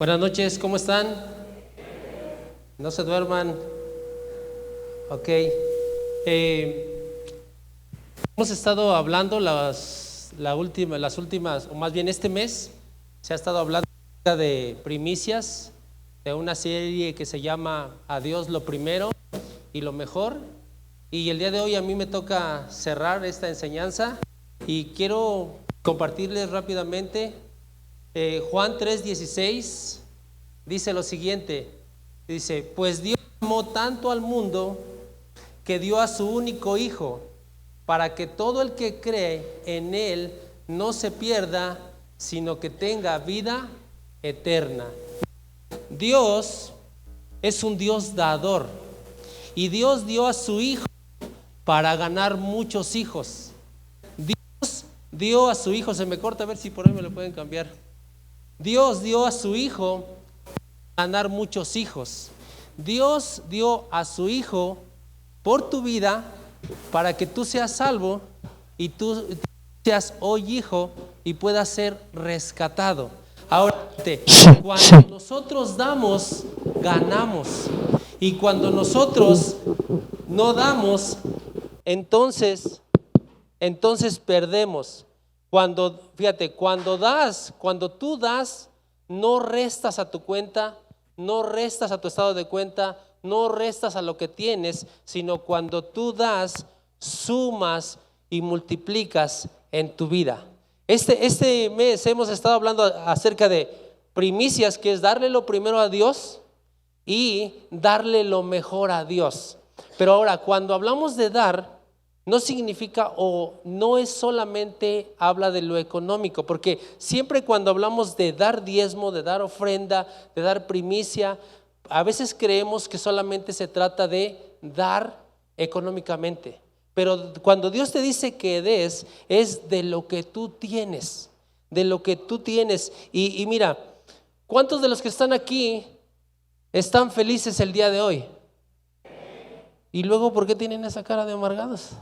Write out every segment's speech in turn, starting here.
Buenas noches, ¿cómo están? No se duerman. Ok. Hemos estado hablando las últimas, o más bien este mes, se ha estado hablando de primicias, de una serie que se llama A Dios lo primero y lo mejor. Y el día de hoy a mí me toca cerrar esta enseñanza y quiero compartirles rápidamente Juan 3:16. Dice lo siguiente, dice, pues Dios amó tanto al mundo que dio a su único Hijo, para que todo el que cree en Él no se pierda, sino que tenga vida eterna. Dios es un Dios dador, y Dios dio a su Hijo para ganar muchos hijos. Dios dio a su Hijo, se me corta, a ver si por ahí me lo pueden cambiar. Dios dio a su Hijo ganar muchos hijos. Dios dio a su Hijo por tu vida para que tú seas salvo y tú seas hoy hijo y puedas ser rescatado. Ahora, cuando nosotros damos, ganamos. Y cuando nosotros no damos, entonces perdemos. Fíjate, cuando tú das, no restas a tu cuenta, no restas a tu estado de cuenta, no restas a lo que tienes, sino cuando tú das, sumas y multiplicas en tu vida. Este mes hemos estado hablando acerca de primicias, que es darle lo primero a Dios y darle lo mejor a Dios. Pero ahora, cuando hablamos de dar, no significa o no es solamente habla de lo económico, porque siempre cuando hablamos de dar diezmo, de dar ofrenda, de dar primicia, a veces creemos que solamente se trata de dar económicamente. Pero cuando Dios te dice que des, es de lo que tú tienes, de lo que tú tienes. Y mira, ¿cuántos de los que están aquí están felices el día de hoy? Y luego, ¿por qué tienen esa cara de amargados?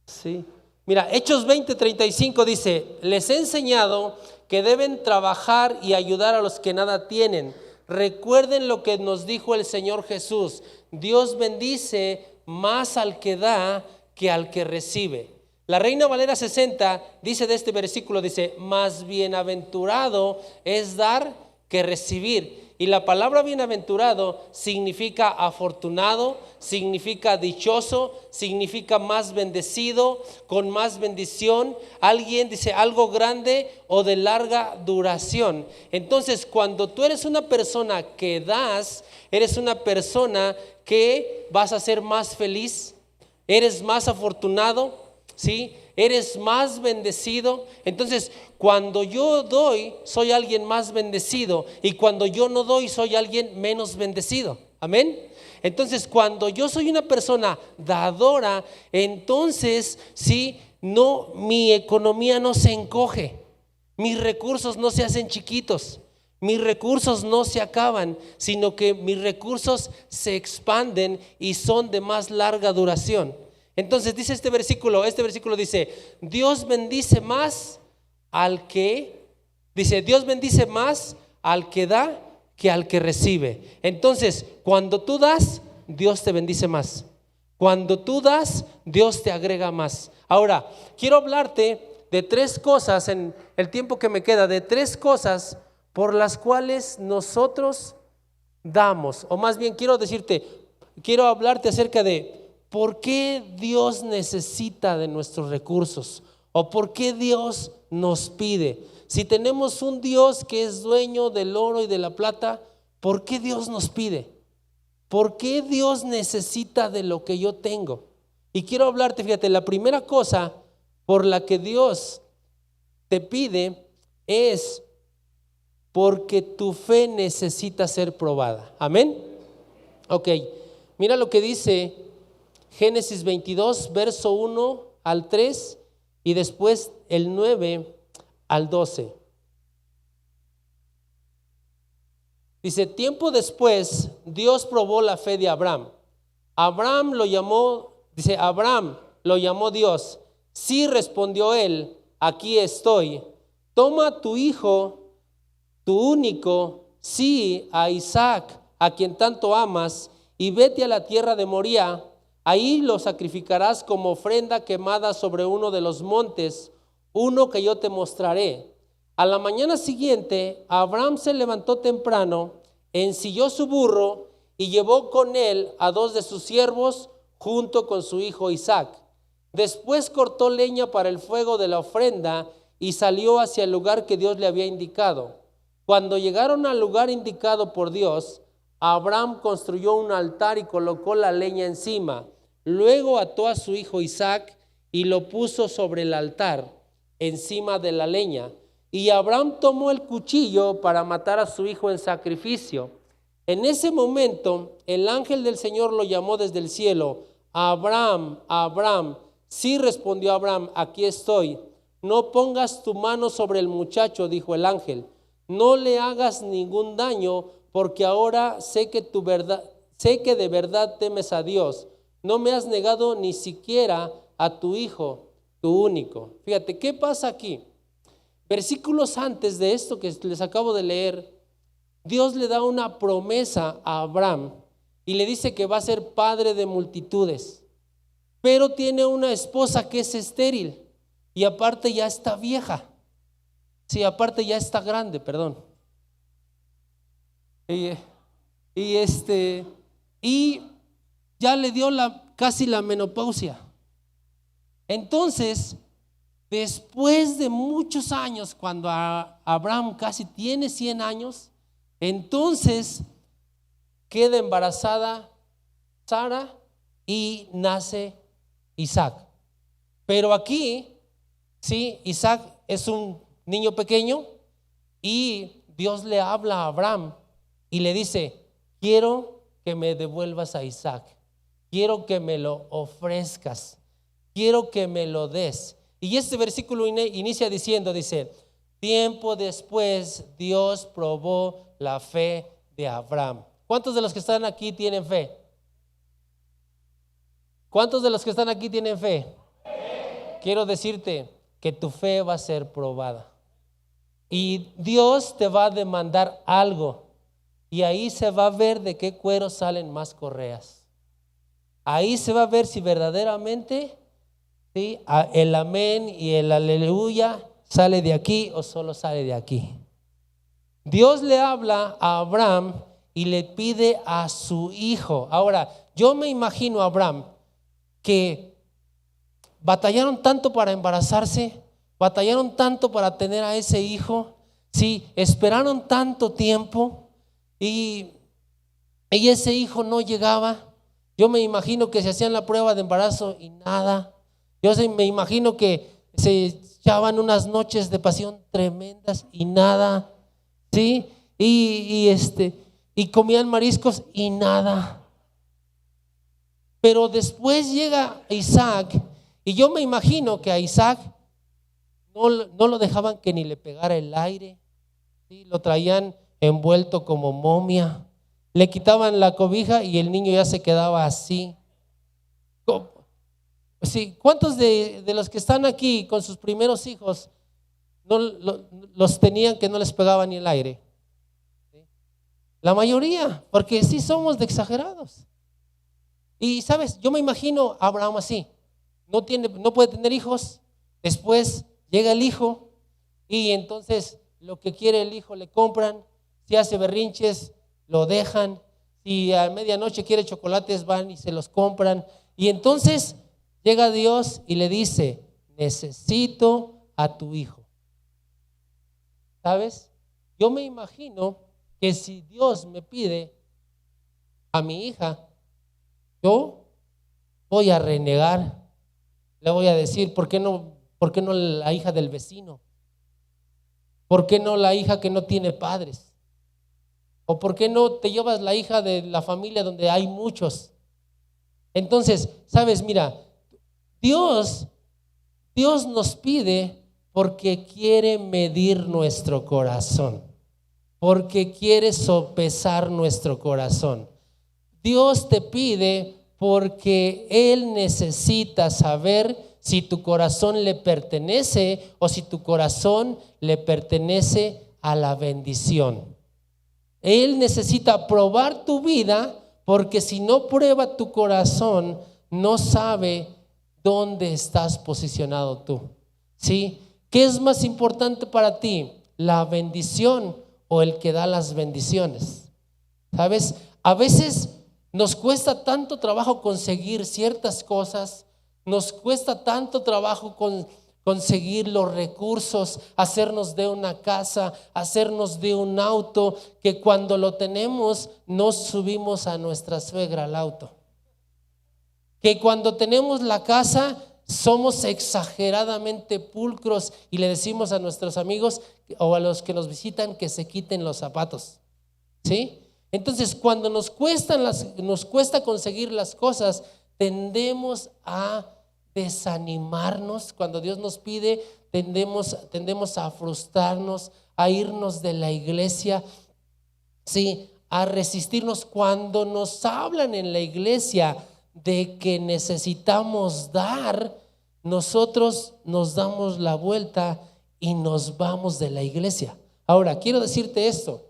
Sí. Mira, Hechos 20:35 dice, les he enseñado que deben trabajar y ayudar a los que nada tienen. Recuerden lo que nos dijo el Señor Jesús, Dios bendice más al que da que al que recibe. La Reina Valera 60 dice de este versículo, dice, más bienaventurado es dar que recibir. Y la palabra bienaventurado significa afortunado, significa dichoso, significa más bendecido, con más bendición. Alguien dice algo grande o de larga duración. Entonces, cuando tú eres una persona que das, eres una persona que vas a ser más feliz, eres más afortunado, ¿sí? Eres más bendecido. Entonces, cuando yo doy, soy alguien más bendecido, y cuando yo no doy, soy alguien menos bendecido. Amén. Entonces, cuando yo soy una persona dadora, entonces sí, no, mi economía no se encoge, mis recursos no se hacen chiquitos, mis recursos no se acaban, sino que mis recursos se expanden y son de más larga duración. Entonces dice este versículo dice, Dios bendice más al que da que al que recibe. Entonces, cuando tú das, Dios te bendice más. Cuando tú das, Dios te agrega más. Ahora, quiero hablarte de tres cosas en el tiempo que me queda, de tres cosas por las cuales nosotros damos, o más bien quiero hablarte acerca de ¿por qué Dios necesita de nuestros recursos? ¿O por qué Dios nos pide? Si tenemos un Dios que es dueño del oro y de la plata, ¿por qué Dios nos pide? ¿Por qué Dios necesita de lo que yo tengo? Y quiero hablarte, fíjate, la primera cosa por la que Dios te pide es porque tu fe necesita ser probada. ¿Amén? Ok, mira lo que dice Génesis 22, verso 1 al 3 y después el 9 al 12. Dice, tiempo después Dios probó la fe de Abraham. Abraham lo llamó Dios. Sí, respondió él, aquí estoy. Toma a tu hijo, tu único, sí, a Isaac, a quien tanto amas, y vete a la tierra de Moría. Ahí lo sacrificarás como ofrenda quemada sobre uno de los montes, uno que yo te mostraré. A la mañana siguiente, Abraham se levantó temprano, ensilló su burro y llevó con él a 2 de sus siervos junto con su hijo Isaac. Después cortó leña para el fuego de la ofrenda y salió hacia el lugar que Dios le había indicado. Cuando llegaron al lugar indicado por Dios, Abraham construyó un altar y colocó la leña encima. Luego ató a su hijo Isaac y lo puso sobre el altar, encima de la leña. Y Abraham tomó el cuchillo para matar a su hijo en sacrificio. En ese momento, el ángel del Señor lo llamó desde el cielo: Abraham, Abraham. Sí, respondió Abraham, aquí estoy. No pongas tu mano sobre el muchacho, dijo el ángel. No le hagas ningún daño, porque ahora sé que de verdad temes a Dios. No me has negado ni siquiera a tu hijo, tu único. Fíjate, ¿qué pasa aquí? Versículos antes de esto que les acabo de leer, Dios le da una promesa a Abraham y le dice que va a ser padre de multitudes, pero tiene una esposa que es estéril y aparte ya está vieja. Sí, aparte ya está grande, perdón. Y ya le dio casi la menopausia. Entonces, después de muchos años, cuando Abraham casi tiene 100 años, entonces queda embarazada Sara y nace Isaac. Pero aquí, sí, Isaac es un niño pequeño y Dios le habla a Abraham y le dice: quiero que me devuelvas a Isaac, quiero que me lo ofrezcas, quiero que me lo des. Y este versículo inicia diciendo, dice: tiempo después Dios probó la fe de Abraham. ¿Cuántos de los que están aquí tienen fe? ¿Cuántos de los que están aquí tienen fe? Quiero decirte que tu fe va a ser probada y Dios te va a demandar algo, y ahí se va a ver de qué cuero salen más correas. Ahí se va a ver si verdaderamente, ¿sí?, el amén y el aleluya sale de aquí o solo sale de aquí. Dios le habla a Abraham y le pide a su hijo. Ahora, yo me imagino a Abraham que batallaron tanto para embarazarse, batallaron tanto para tener a ese hijo, sí, esperaron tanto tiempo y ese hijo no llegaba. Yo me imagino que se hacían la prueba de embarazo y nada. Me imagino que se echaban unas noches de pasión tremendas y nada, ¿sí? Y comían mariscos y nada. Pero después llega Isaac y yo me imagino que a Isaac no lo dejaban que ni le pegara el aire, ¿sí? Lo traían envuelto como momia, le quitaban la cobija y el niño ya se quedaba así. Sí, ¿cuántos de los que están aquí con sus primeros hijos los tenían que no les pegaba ni el aire? ¿Sí? La mayoría, porque sí somos de exagerados. Y sabes, yo me imagino a Abraham así, no puede tener hijos, después llega el hijo y entonces lo que quiere el hijo le compran, si hace berrinches lo dejan, si a medianoche quiere chocolates van y se los compran, y entonces llega Dios y le dice: necesito a tu hijo. ¿Sabes? Yo me imagino que si Dios me pide a mi hija, yo voy a renegar, le voy a decir: ¿por qué no la hija del vecino? ¿Por qué no la hija que no tiene padres? ¿O por qué no te llevas la hija de la familia donde hay muchos? Entonces, sabes, mira, Dios nos pide porque quiere medir nuestro corazón, porque quiere sopesar nuestro corazón. Dios te pide porque Él necesita saber si tu corazón le pertenece o si tu corazón le pertenece a la bendición. Él necesita probar tu vida, porque si no prueba tu corazón, no sabe dónde estás posicionado tú. ¿Sí? ¿Qué es más importante para ti? ¿La bendición o el que da las bendiciones? ¿Sabes? A veces nos cuesta tanto trabajo conseguir ciertas cosas, nos cuesta tanto trabajo conseguir los recursos, hacernos de una casa, hacernos de un auto, que cuando lo tenemos nos subimos a nuestra suegra al auto. Que cuando tenemos la casa somos exageradamente pulcros y le decimos a nuestros amigos o a los que nos visitan que se quiten los zapatos. ¿Sí? Entonces, cuando nos cuesta conseguir las cosas, tendemos a desanimarnos. Cuando Dios nos pide, tendemos a frustrarnos, a irnos de la iglesia, ¿sí? A resistirnos. Cuando nos hablan en la iglesia de que necesitamos dar, nosotros nos damos la vuelta y nos vamos de la iglesia. Ahora, quiero decirte esto,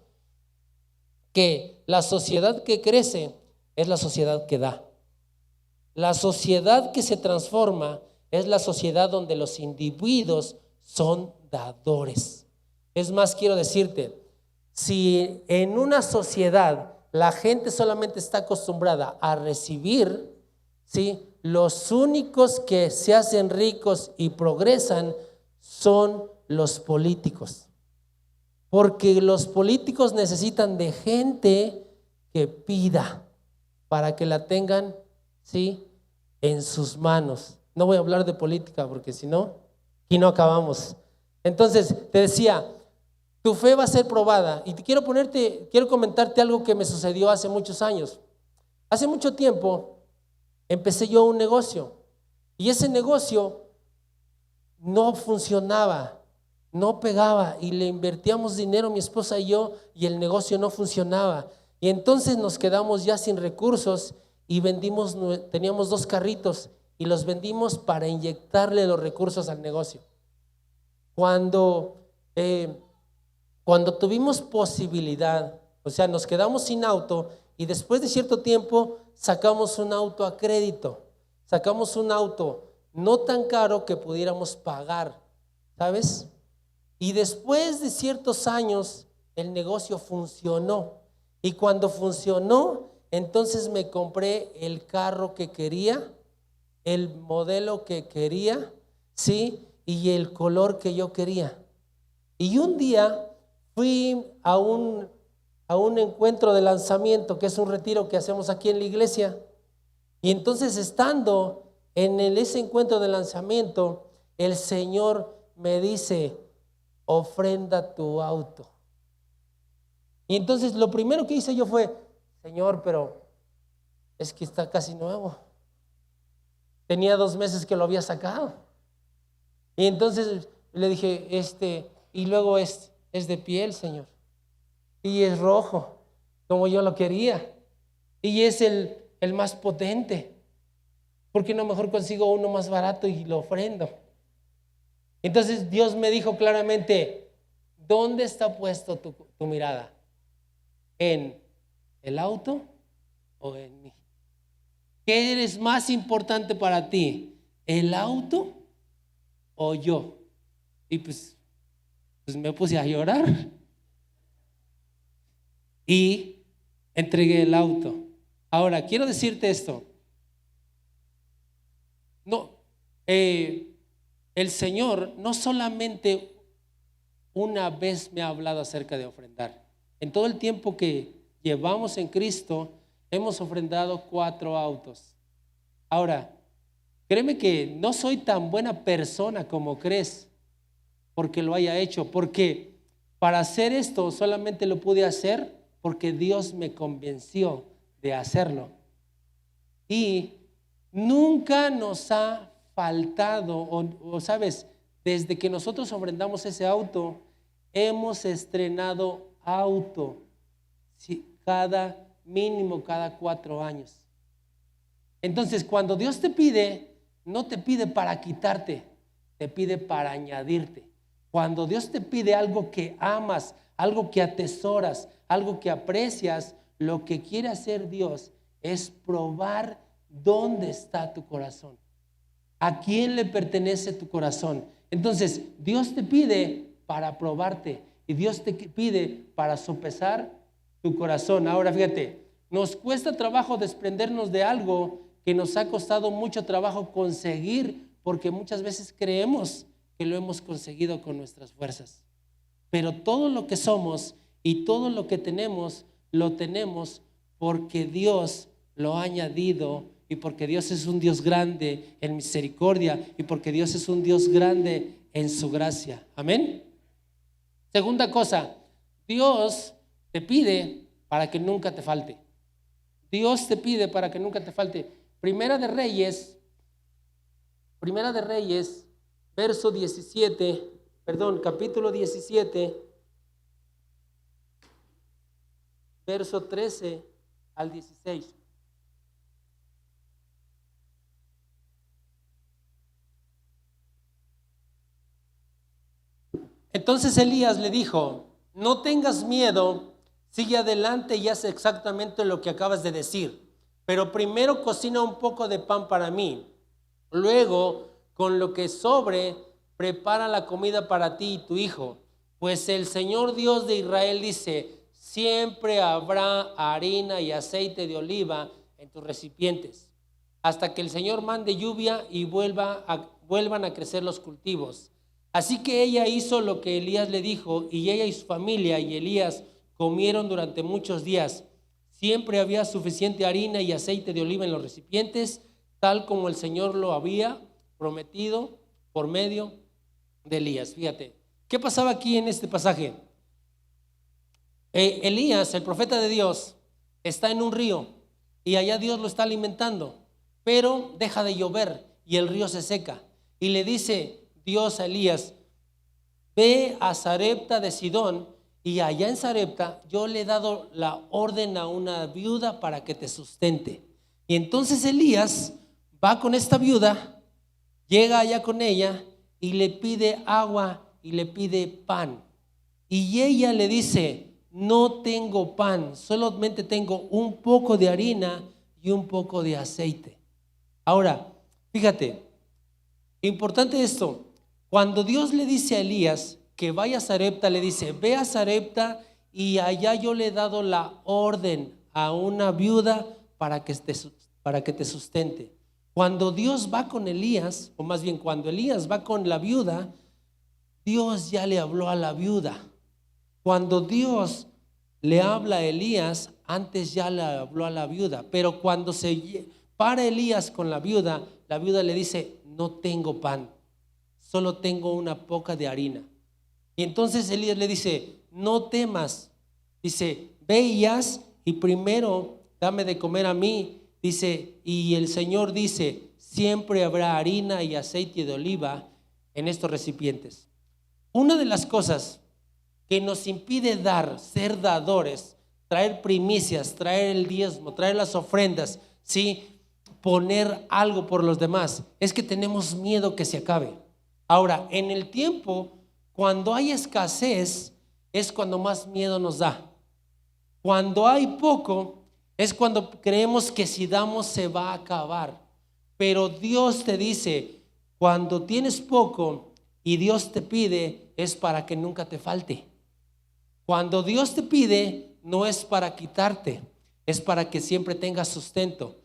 que la sociedad que crece es la sociedad que da. La sociedad que se transforma es la sociedad donde los individuos son dadores. Es más, quiero decirte, si en una sociedad la gente solamente está acostumbrada a recibir, ¿sí?, los únicos que se hacen ricos y progresan son los políticos. Porque los políticos necesitan de gente que pida para que la tengan, ¿sí?, en sus manos. No voy a hablar de política porque si no, aquí no acabamos. Entonces, te decía, tu fe va a ser probada. Y quiero comentarte algo que me sucedió hace muchos años. Hace mucho tiempo empecé yo un negocio y ese negocio no funcionaba, no pegaba, y le invertíamos dinero mi esposa y yo, y el negocio no funcionaba. Y entonces nos quedamos ya sin recursos y teníamos 2 carritos y los vendimos para inyectarle los recursos al negocio. Cuando tuvimos posibilidad, o sea, nos quedamos sin auto, y después de cierto tiempo sacamos un auto a crédito, sacamos un auto no tan caro que pudiéramos pagar, ¿sabes? Y después de ciertos años el negocio funcionó, y cuando funcionó, entonces me compré el carro que quería, el modelo que quería, ¿sí?, y el color que yo quería. Y un día fui a un encuentro de lanzamiento, que es un retiro que hacemos aquí en la iglesia. Y entonces, estando en ese encuentro de lanzamiento, el Señor me dice: ofrenda tu auto. Y entonces lo primero que hice yo fue: Señor, pero es que está casi nuevo. Tenía 2 meses que lo había sacado. Y entonces le dije, y luego es de piel, Señor, y es rojo, como yo lo quería, y es el más potente. ¿Por qué no mejor consigo uno más barato y lo ofrendo? Entonces Dios me dijo claramente: ¿dónde está puesto tu mirada? ¿En el auto o en mí? ¿Qué es más importante para ti? ¿El auto o yo? Y pues me puse a llorar y entregué el auto. Ahora, quiero decirte esto. No, el Señor no solamente una vez me ha hablado acerca de ofrendar. En todo el tiempo que llevamos en Cristo, hemos ofrendado 4 autos. Ahora, créeme que no soy tan buena persona como crees porque lo haya hecho, porque para hacer esto solamente lo pude hacer porque Dios me convenció de hacerlo. Y nunca nos ha faltado, o sabes, desde que nosotros ofrendamos ese auto, hemos estrenado auto, ¿sí?, cada 4 años. Entonces, cuando Dios te pide, no te pide para quitarte, te pide para añadirte. Cuando Dios te pide algo que amas, algo que atesoras, algo que aprecias, lo que quiere hacer Dios es probar dónde está tu corazón. ¿A quién le pertenece tu corazón? Entonces, Dios te pide para probarte y Dios te pide para sopesar tu corazón. Ahora, fíjate, nos cuesta trabajo desprendernos de algo que nos ha costado mucho trabajo conseguir, porque muchas veces creemos que lo hemos conseguido con nuestras fuerzas. Pero todo lo que somos y todo lo que tenemos, lo tenemos porque Dios lo ha añadido y porque Dios es un Dios grande en misericordia y porque Dios es un Dios grande en su gracia. Amén. Segunda cosa, Dios te pide para que nunca te falte. Dios te pide para que nunca te falte. Primera de Reyes, verso 17, capítulo 17, verso 13 al 16. Entonces Elías le dijo: no tengas miedo, sigue adelante y haz exactamente lo que acabas de decir. Pero primero cocina un poco de pan para mí. Luego, con lo que sobre, prepara la comida para ti y tu hijo. Pues el Señor Dios de Israel dice: siempre habrá harina y aceite de oliva en tus recipientes, hasta que el Señor mande lluvia y vuelvan a crecer los cultivos. Así que ella hizo lo que Elías le dijo, y ella y su familia y Elías comieron durante muchos días. Siempre había suficiente harina y aceite de oliva en los recipientes, tal como el Señor lo había prometido por medio de Elías. Fíjate, ¿qué pasaba aquí en este pasaje? Elías, el profeta de Dios, está en un río y allá Dios lo está alimentando, pero deja de llover y el río se seca. Y le dice Dios a Elías: ve a Sarepta de Sidón, y allá en Sarepta yo le he dado la orden a una viuda para que te sustente. Y entonces Elías va con esta viuda, llega allá con ella y le pide agua y le pide pan. Y ella le dice: no tengo pan, solamente tengo un poco de harina y un poco de aceite. Ahora, fíjate, importante esto. Cuando Dios le dice a Elías que vaya a Sarepta, le dice: ve a Sarepta y allá yo le he dado la orden a una viuda para que te sustente. Cuando Dios va con Elías, o más bien cuando Elías va con la viuda, Dios ya le habló a la viuda. Cuando Dios le habla a Elías, antes ya le habló a la viuda. Pero cuando se para Elías con la viuda le dice: no tengo pan, solo tengo una poca de harina. Y entonces Elías le dice: no temas. Dice: ve y haz, y primero dame de comer a mí. Dice, y el Señor dice: siempre habrá harina y aceite de oliva en estos recipientes. Una de las cosas que nos impide dar, ser dadores, traer primicias, traer el diezmo, traer las ofrendas, ¿sí?, poner algo por los demás, es que tenemos miedo que se acabe. Ahora, en el tiempo, cuando hay escasez, es cuando más miedo nos da. Cuando hay poco, es cuando creemos que si damos se va a acabar. Pero Dios te dice: cuando tienes poco y Dios te pide, es para que nunca te falte. Cuando Dios te pide, no es para quitarte, es para que siempre tengas sustento.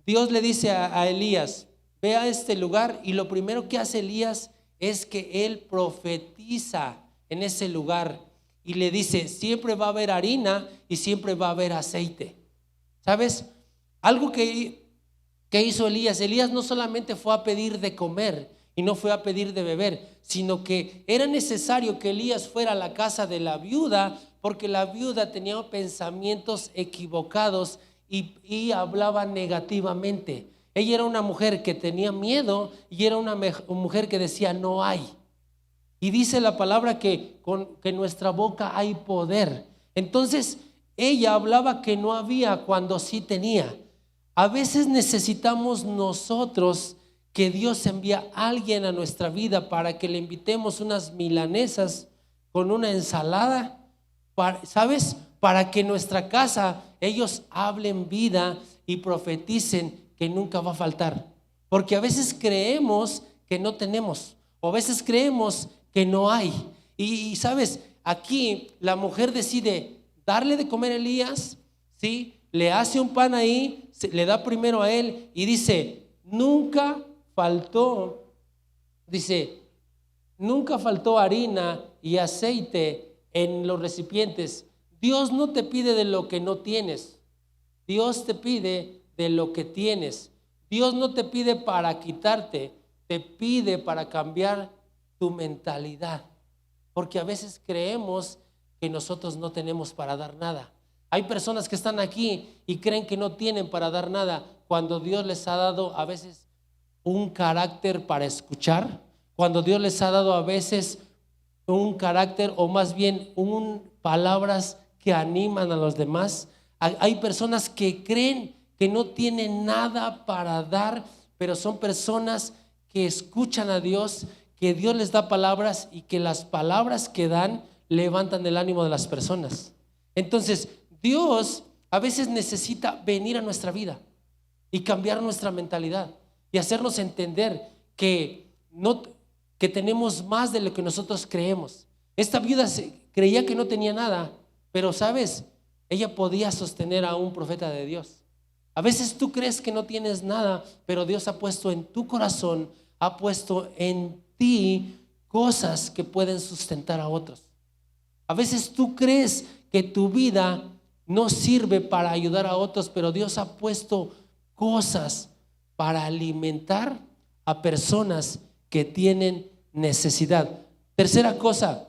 Dios le dice a Elías: ve a este lugar, y lo primero que hace Elías es que él profetiza en ese lugar y le dice: siempre va a haber harina y siempre va a haber aceite. ¿Sabes? Algo que hizo Elías. Elías no solamente fue a pedir de comer y no fue a pedir de beber, sino que era necesario que Elías fuera a la casa de la viuda, porque la viuda tenía pensamientos equivocados y hablaba negativamente. Ella era una mujer que tenía miedo y era una mujer que decía: no hay. Y dice la palabra que en nuestra boca hay poder. Entonces ella hablaba que no había cuando sí tenía. A veces necesitamos nosotros que Dios envía a alguien a nuestra vida para que le invitemos unas milanesas con una ensalada, ¿sabes? Para que en nuestra casa ellos hablen vida y profeticen que nunca va a faltar. Porque a veces creemos que no tenemos, o a veces creemos que no hay. Y sabes, aquí la mujer decide darle de comer a Elías, ¿sí? Le hace un pan ahí, le da primero a él y dice, nunca faltó harina y aceite en los recipientes. Dios no te pide de lo que no tienes, Dios te pide de lo que tienes. Dios no te pide para quitarte, te pide para cambiar tu mentalidad. Porque a veces creemos que nosotros no tenemos para dar nada. Hay personas que están aquí y creen que no tienen para dar nada, cuando Dios les ha dado a veces un carácter para escuchar, cuando Dios les ha dado a veces un carácter, o más bien palabras que animan a los demás. Hay personas que creen que no tienen nada para dar, pero son personas que escuchan a Dios, que Dios les da palabras y que las palabras que dan levantan el ánimo de las personas. Entonces, Dios a veces necesita venir a nuestra vida y cambiar nuestra mentalidad y hacernos entender que tenemos más de lo que nosotros creemos. Esta viuda creía que no tenía nada, pero sabes, ella podía sostener a un profeta de Dios. A veces tú crees que no tienes nada, pero Dios ha puesto en tu corazón, ha puesto en ti cosas que pueden sustentar a otros. A veces tú crees que tu vida no sirve para ayudar a otros, pero Dios ha puesto cosas para alimentar a personas que tienen necesidad. Tercera cosa,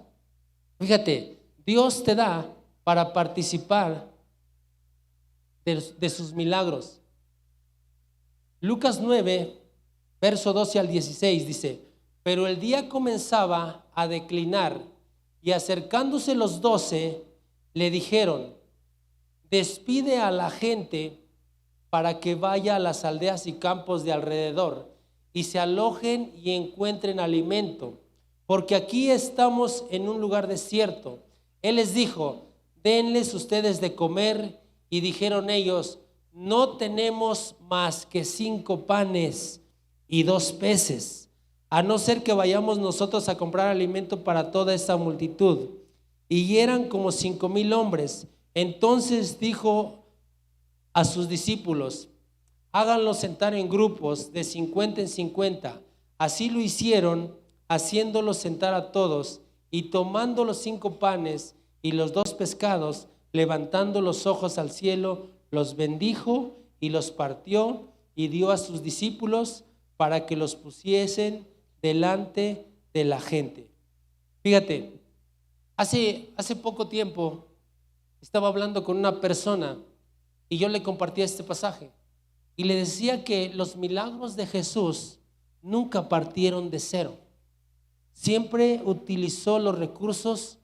fíjate, Dios te da para participar de sus milagros. Lucas 9, verso 12 al 16 dice: pero el día comenzaba a declinar y acercándose los 12 le dijeron: despide a la gente para que vaya a las aldeas y campos de alrededor y se alojen y encuentren alimento, porque aquí estamos en un lugar desierto. Él les dijo: denles ustedes de comer. Y dijeron ellos: no tenemos más que 5 panes y 2 peces, a no ser que vayamos nosotros a comprar alimento para toda esta multitud. Y eran como 5,000 hombres. Entonces dijo a sus discípulos: háganlos sentar en grupos de 50 en 50. Así lo hicieron, haciéndolos sentar a todos, y tomando los 5 panes y los 2 pescados, levantando los ojos al cielo, los bendijo y los partió y dio a sus discípulos para que los pusiesen delante de la gente. Fíjate, hace poco tiempo estaba hablando con una persona y yo le compartía este pasaje y le decía que los milagros de Jesús nunca partieron de cero. Siempre utilizó los recursos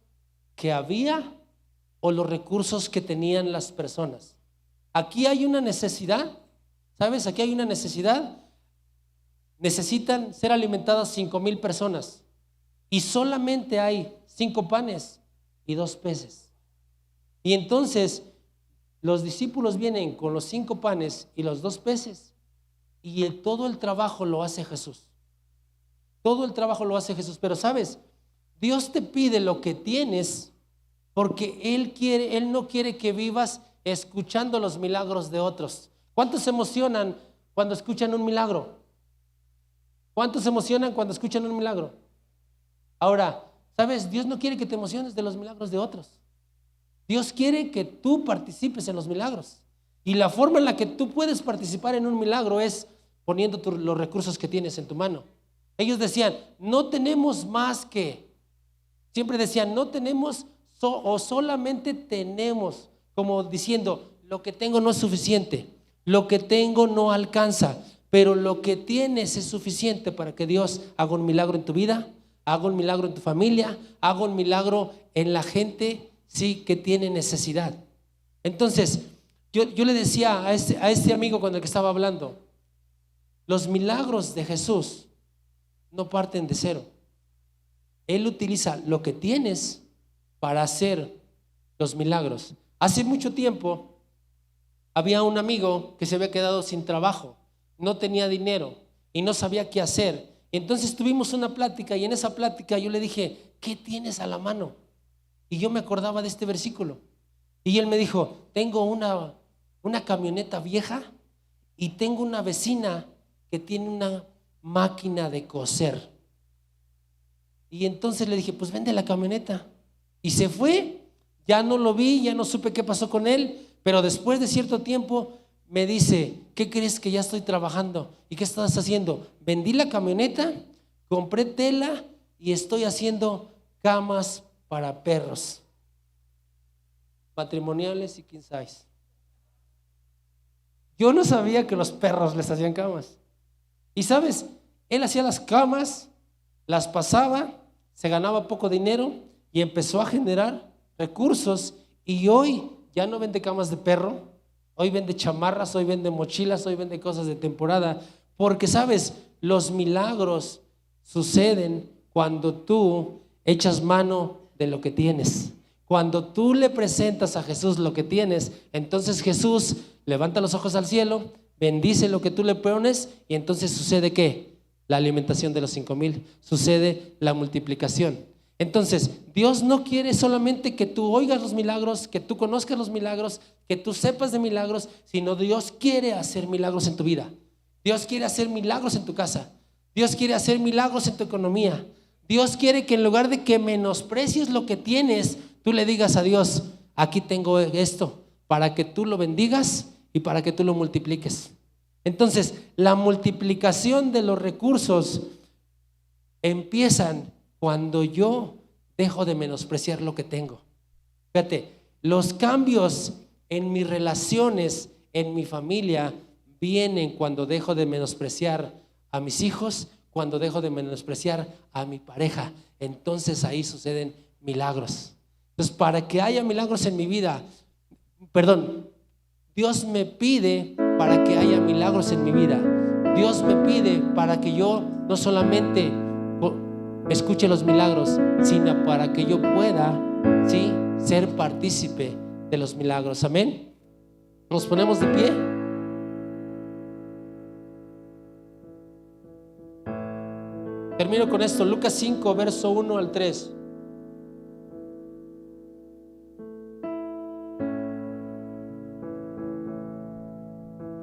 que había o los recursos que tenían las personas. Aquí hay una necesidad, ¿sabes? Aquí hay una necesidad. Necesitan ser alimentadas 5,000 personas y solamente hay 5 panes y 2 peces. Y entonces los discípulos vienen con los 5 panes y los 2 peces y todo el trabajo lo hace Jesús. Todo el trabajo lo hace Jesús. Pero sabes, Dios te pide lo que tienes porque Él no quiere que vivas escuchando los milagros de otros. ¿Cuántos se emocionan cuando escuchan un milagro? ¿Cuántos se emocionan cuando escuchan un milagro? Ahora, ¿sabes? Dios no quiere que te emociones de los milagros de otros. Dios quiere que tú participes en los milagros. Y la forma en la que tú puedes participar en un milagro es poniendo los recursos que tienes en tu mano. Ellos decían: no tenemos más que, siempre decían, no tenemos o solamente tenemos, como diciendo, lo que tengo no es suficiente, lo que tengo no alcanza, pero lo que tienes es suficiente para que Dios haga un milagro en tu vida, haga un milagro en tu familia, haga un milagro en la gente, sí, que tiene necesidad. Entonces, yo le decía a este amigo con el que estaba hablando, Los milagros de Jesús no parten de cero. Él utiliza lo que tienes para hacer los milagros. Hace mucho tiempo había un amigo que se había quedado sin trabajo, no tenía dinero y no sabía qué hacer. Entonces tuvimos una plática y en esa plática yo le dije, ¿qué tienes a la mano? Y yo me acordaba de este versículo. Y él me dijo, tengo una camioneta vieja y tengo una vecina que tiene una máquina de coser. Y entonces le dije, pues vende la camioneta. Y se fue, ya no lo vi, ya no supe qué pasó con él, pero después de cierto tiempo me dice, ¿qué crees que ya estoy trabajando? ¿Y qué estás haciendo? Vendí la camioneta, compré tela y estoy haciendo camas para perros, matrimoniales y king size. Yo no sabía que los perros les hacían camas. Y sabes, él hacía las camas, las pasaba, se ganaba poco dinero y empezó a generar recursos. Y hoy ya no vende camas de perro, hoy vende chamarras, hoy vende mochilas, hoy vende cosas de temporada. Porque sabes, los milagros suceden cuando tú echas mano de lo que tienes. Cuando tú le presentas a Jesús lo que tienes, entonces Jesús levanta los ojos al cielo, bendice lo que tú le pones y entonces sucede ¿qué? La alimentación de los 5,000, sucede la multiplicación. Entonces Dios no quiere solamente que tú oigas los milagros, que tú conozcas los milagros, que tú sepas de milagros, sino Dios quiere hacer milagros en tu vida. Dios quiere hacer milagros en tu casa. Dios quiere hacer milagros en tu economía. Dios quiere que en lugar de que menosprecies lo que tienes, tú le digas a Dios, aquí tengo esto, para que tú lo bendigas y para que tú lo multipliques. Entonces, la multiplicación de los recursos empiezan cuando yo dejo de menospreciar lo que tengo. Fíjate, los cambios en mis relaciones, en mi familia, vienen cuando dejo de menospreciar a mis hijos, cuando dejo de menospreciar a mi pareja. Entonces ahí suceden milagros. Entonces, para que haya milagros en mi vida, Dios me pide para que haya milagros en mi vida. Dios me pide para que yo no solamente escuche los milagros, sino para que yo pueda, ¿sí?, ser partícipe de los milagros. Amén. Nos ponemos de pie. Termino con esto, Lucas 5, verso 1 al 3.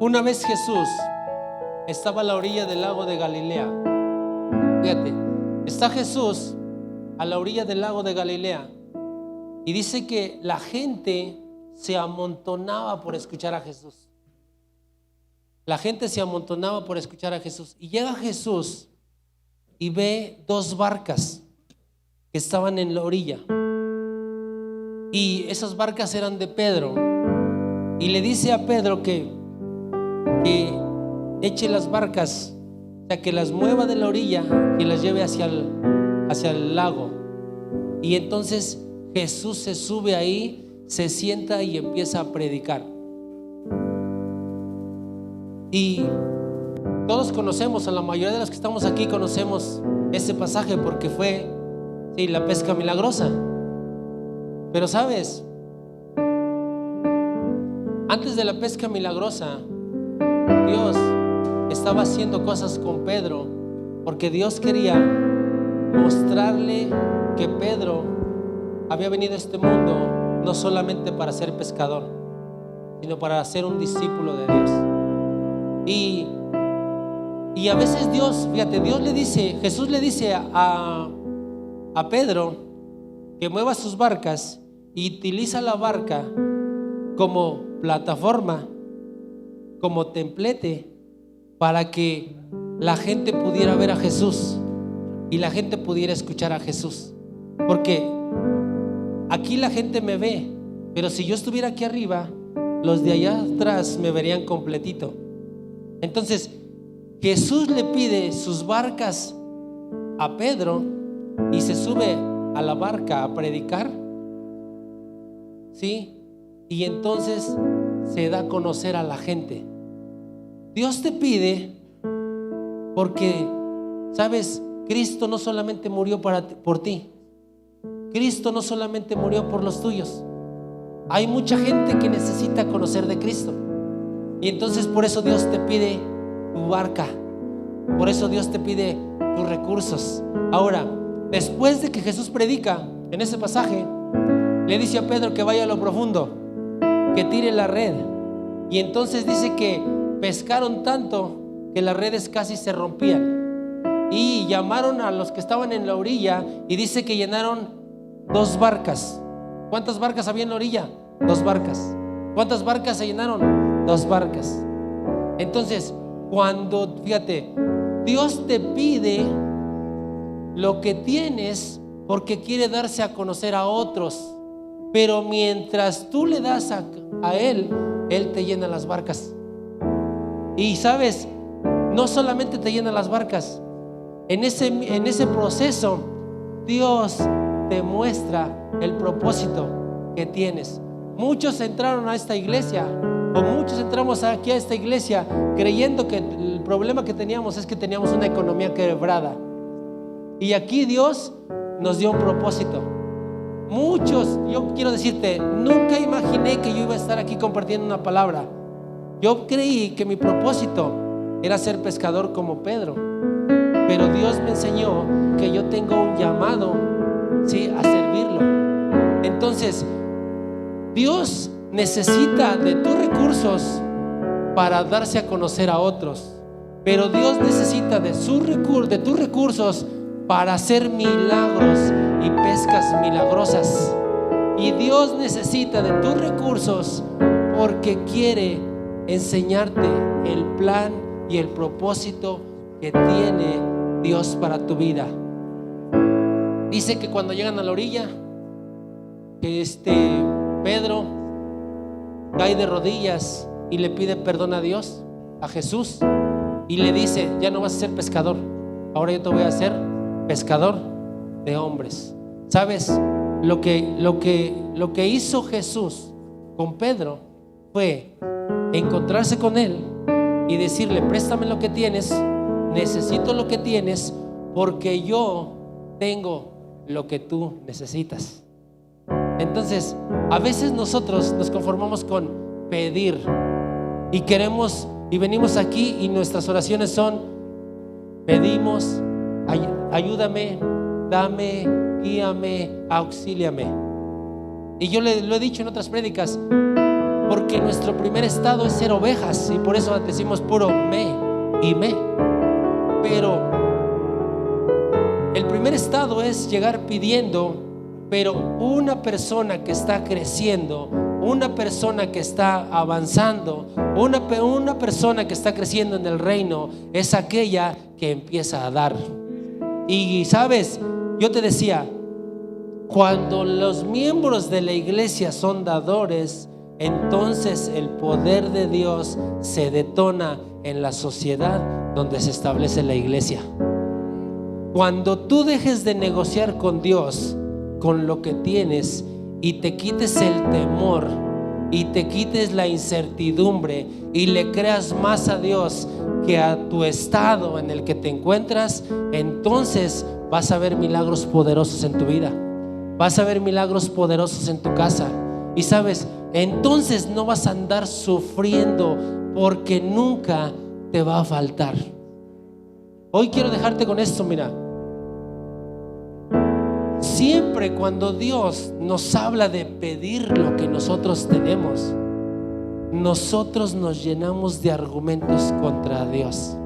Una vez Jesús estaba a la orilla del lago de Galilea. Fíjate, está Jesús a la orilla del lago de Galilea y dice que la gente se amontonaba por escuchar a Jesús. La gente se amontonaba por escuchar a Jesús. Y llega Jesús y ve 2 barcas que estaban en la orilla. Y esas barcas eran de Pedro. Y le dice a Pedro que eche las barcas, o sea, que las mueva de la orilla y las lleve hacia el lago. Y entonces Jesús se sube ahí, se sienta y empieza a predicar. Y todos conocemos, a la mayoría de los que estamos aquí conocemos ese pasaje porque fue, sí, la pesca milagrosa. Pero sabes, antes de la pesca milagrosa, Dios estaba haciendo cosas con Pedro porque Dios quería mostrarle que Pedro había venido a este mundo no solamente para ser pescador, sino para ser un discípulo de Dios. Y a veces Dios, fíjate, Jesús le dice a Pedro que mueva sus barcas y utiliza la barca como plataforma, como templete, para que la gente pudiera ver a Jesús y la gente pudiera escuchar a Jesús. Porque aquí la gente me ve, pero si yo estuviera aquí arriba, los de allá atrás me verían completito. Entonces Jesús le pide sus barcas a Pedro y se sube a la barca a predicar, ¿sí? Y entonces se da a conocer a la gente. Dios te pide Porque, ¿sabes? Cristo no solamente murió por ti. Cristo no solamente murió por los tuyos. Hay mucha gente que necesita conocer de Cristo. Y entonces por eso Dios te pide tu barca. Por eso Dios te pide tus recursos. Ahora, después de que Jesús predica en ese pasaje, le dice a Pedro que vaya a lo profundo, que tire la red. Y entonces dice que pescaron tanto que las redes casi se rompían. Y llamaron a los que estaban en la orilla y dice que llenaron 2 barcas. ¿Cuántas barcas había en la orilla? 2 barcas. ¿Cuántas barcas se llenaron? 2 barcas. Entonces, cuando, fíjate, Dios te pide lo que tienes porque quiere darse a conocer a otros. Pero mientras tú le das a Él, Él te llena las barcas. Y sabes, no solamente te llena las barcas, en ese proceso Dios te muestra el propósito que tienes. Muchos entraron a esta iglesia, o muchos entramos aquí a esta iglesia creyendo que el problema que teníamos es que teníamos una economía quebrada. Y aquí Dios nos dio un propósito. Muchos, yo quiero decirte, nunca imaginé que yo iba a estar aquí compartiendo una palabra. Yo creí que mi propósito era ser pescador como Pedro, pero Dios me enseñó que yo tengo un llamado, ¿sí?, a servirlo. Entonces, Dios necesita de tus recursos para darse a conocer a otros, pero Dios necesita de tus recursos para hacer milagros y pescas milagrosas. Y Dios necesita de tus recursos porque quiere enseñarte el plan y el propósito que tiene Dios para tu vida. Dice que cuando llegan a la orilla, Pedro cae de rodillas y le pide perdón a Dios, a Jesús, y le dice: ya no vas a ser pescador, ahora yo te voy a hacer pescador de hombres. ¿Sabes? Lo que hizo Jesús con Pedro fue encontrarse con él y decirle: préstame lo que tienes, necesito lo que tienes, porque yo tengo lo que tú necesitas. Entonces, a veces nosotros nos conformamos con pedir y queremos, y venimos aquí y nuestras oraciones son: pedimos, ayúdame, dame, guíame, auxíliame. Y yo lo he dicho en otras prédicas, porque nuestro primer estado es ser ovejas, y por eso decimos puro me y me. Pero el primer estado es llegar pidiendo. Pero una persona que está creciendo, una persona que está avanzando, una persona que está creciendo en el reino, es aquella que empieza a dar. Y sabes, yo te decía, cuando los miembros de la iglesia son dadores, entonces el poder de Dios se detona en la sociedad donde se establece la iglesia. Cuando tú dejes de negociar con Dios con lo que tienes y te quites el temor y te quites la incertidumbre y le creas más a Dios que a tu estado en el que te encuentras, entonces vas a ver milagros poderosos en tu vida, vas a ver milagros poderosos en tu casa. Y sabes, entonces no vas a andar sufriendo, porque nunca te va a faltar. Hoy quiero dejarte con esto, mira. Siempre cuando Dios nos habla de pedir lo que nosotros tenemos, nosotros nos llenamos de argumentos contra Dios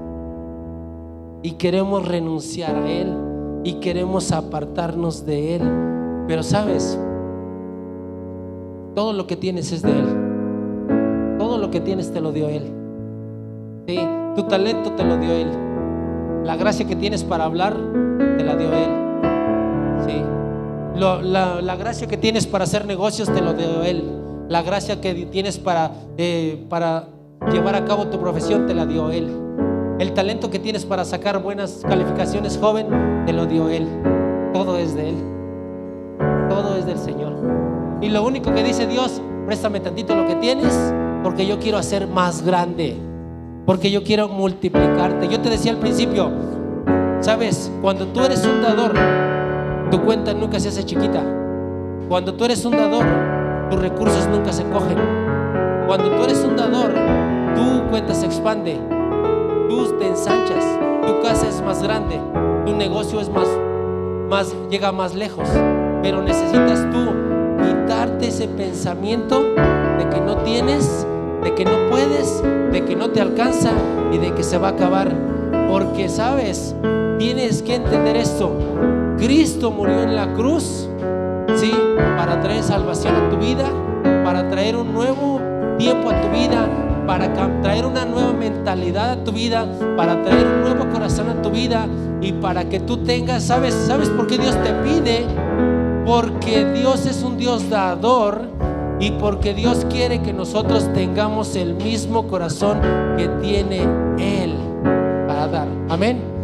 y queremos renunciar a Él y queremos apartarnos de Él. Pero sabes, todo lo que tienes es de Él. Todo lo que tienes te lo dio Él. ¿Sí? Tu talento te lo dio Él. La gracia que tienes para hablar te la dio Él. ¿Sí? La gracia que tienes para hacer negocios te lo dio Él. La gracia que tienes para llevar a cabo tu profesión te la dio Él. El talento que tienes para sacar buenas calificaciones, joven, te lo dio Él. Todo es de Él. Todo es del Señor. Y lo único que dice Dios: préstame tantito lo que tienes, porque yo quiero hacer más grande. porque yo quiero multiplicarte. Yo te decía al principio, sabes, cuando tú eres un dador, tu cuenta nunca se hace chiquita. Cuando tú eres un dador, tus recursos nunca se cogen. Cuando tú eres un dador, tu cuenta se expande, tú te ensanchas, tu casa es más grande, tu negocio es más llega más lejos. Pero necesitas tú quitarte ese pensamiento de que no tienes, de que no puedes, de que no te alcanza y de que se va a acabar. Porque sabes, tienes que entender esto: Cristo murió en la cruz, sí, para traer salvación a tu vida, para traer un nuevo tiempo a tu vida, para traer una nueva mentalidad a tu vida, para traer un nuevo corazón a tu vida y para que tú tengas, ¿sabes por qué Dios te pide? Porque Dios es un Dios dador y porque Dios quiere que nosotros tengamos el mismo corazón que tiene Él para dar. Amén.